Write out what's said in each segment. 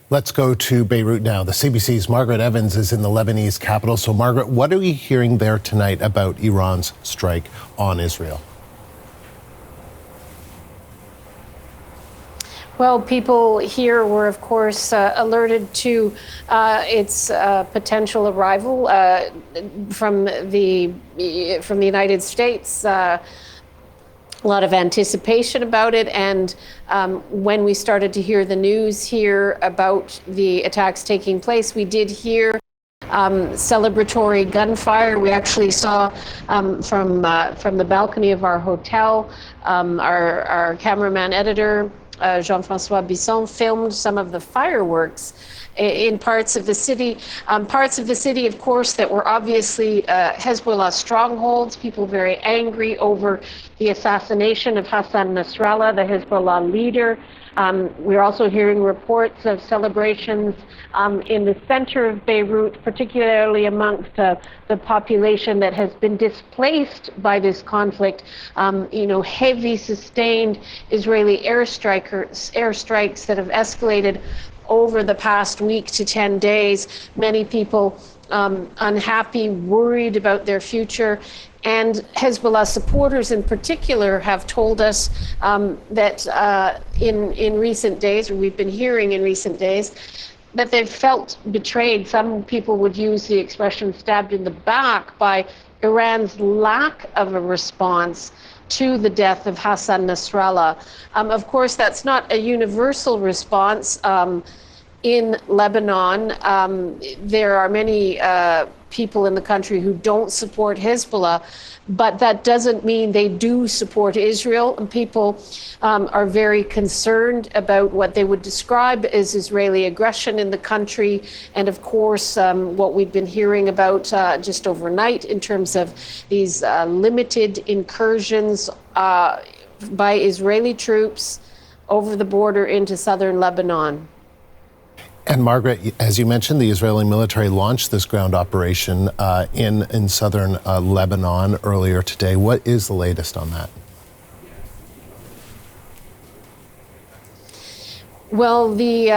Let's go to Beirut now. The CBC's Margaret Evans is in the Lebanese capital. So, Margaret, what are we hearing there tonight about Iran's strike on Israel? Well, people here were, of course, alerted to its potential arrival from the United States. A lot of anticipation about it, and when we started to hear the news here about the attacks taking place, we did hear celebratory gunfire. We actually saw from the balcony of our hotel, our cameraman editor, Jean-Francois Bisson, filmed some of the fireworks in parts of the city, of course, that were obviously Hezbollah strongholds. People very angry over the assassination of Hassan Nasrallah, the Hezbollah leader. We're also hearing reports of celebrations in the center of Beirut, particularly amongst the population that has been displaced by this conflict. Heavy, sustained Israeli airstrikes that have escalated over the past week to 10 days. Many people unhappy, worried about their future. And Hezbollah supporters in particular have told us that in recent days, or we've been hearing in recent days, that they've felt betrayed. Some people would use the expression stabbed in the back by Iran's lack of a response to the death of Hassan Nasrallah. Of course, that's not a universal response. In Lebanon, there are many people in the country who don't support Hezbollah, but that doesn't mean they do support Israel. And people are very concerned about what they would describe as Israeli aggression in the country. And of course, what we've been hearing about just overnight in terms of these limited incursions by Israeli troops over the border into southern Lebanon. And Margaret, as you mentioned, the Israeli military launched this ground operation in southern Lebanon earlier today. What is the latest on that? Well, the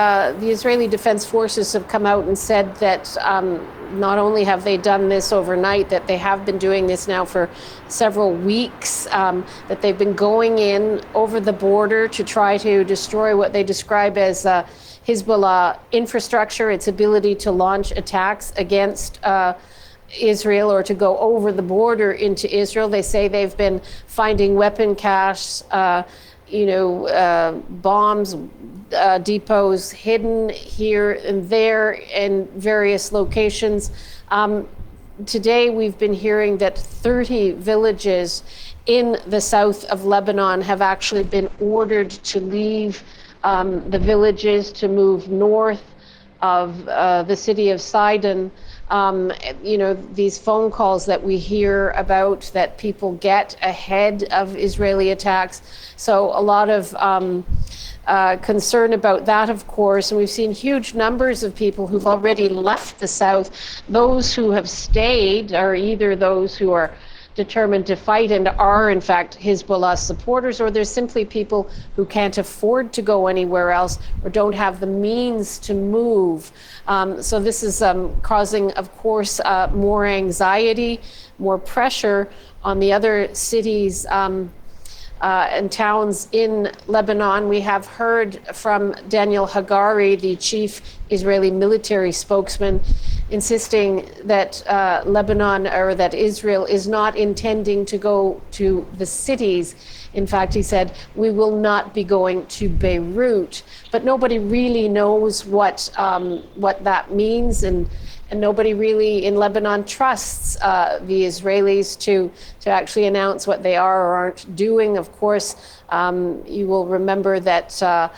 Israeli Defense Forces have come out and said that not only have they done this overnight, that they have been doing this now for several weeks, that they've been going in over the border to try to destroy what they describe as Hezbollah infrastructure, its ability to launch attacks against Israel or to go over the border into Israel. They say they've been finding weapon caches, bombs, depots hidden here and there in various locations. Today, we've been hearing that 30 villages in the south of Lebanon have actually been ordered to leave the villages, to move north of the city of Sidon. These phone calls that we hear about that people get ahead of Israeli attacks. So a lot of concern about that, of course. And we've seen huge numbers of people who've already left the south. Those who have stayed are either those who are determined to fight and are in fact Hezbollah supporters, or there's simply people who can't afford to go anywhere else or don't have the means to move. So this is causing, of course, more anxiety, more pressure on the other cities and towns in Lebanon. We have heard from Daniel Hagari, the chief Israeli military spokesman, insisting that Lebanon, or that Israel, is not intending to go to the cities. In fact, he said, we will not be going to Beirut. But nobody really knows what that means, and nobody really in Lebanon trusts the Israelis to actually announce what they are or aren't doing. Of course, you will remember that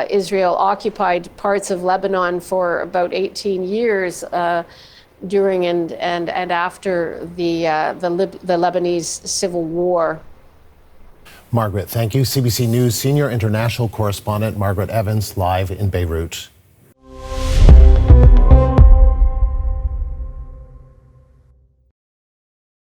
Israel occupied parts of Lebanon for about 18 years during and after the Lebanese civil war. Margaret, thank you. CBC News senior international correspondent Margaret Evans, live in Beirut.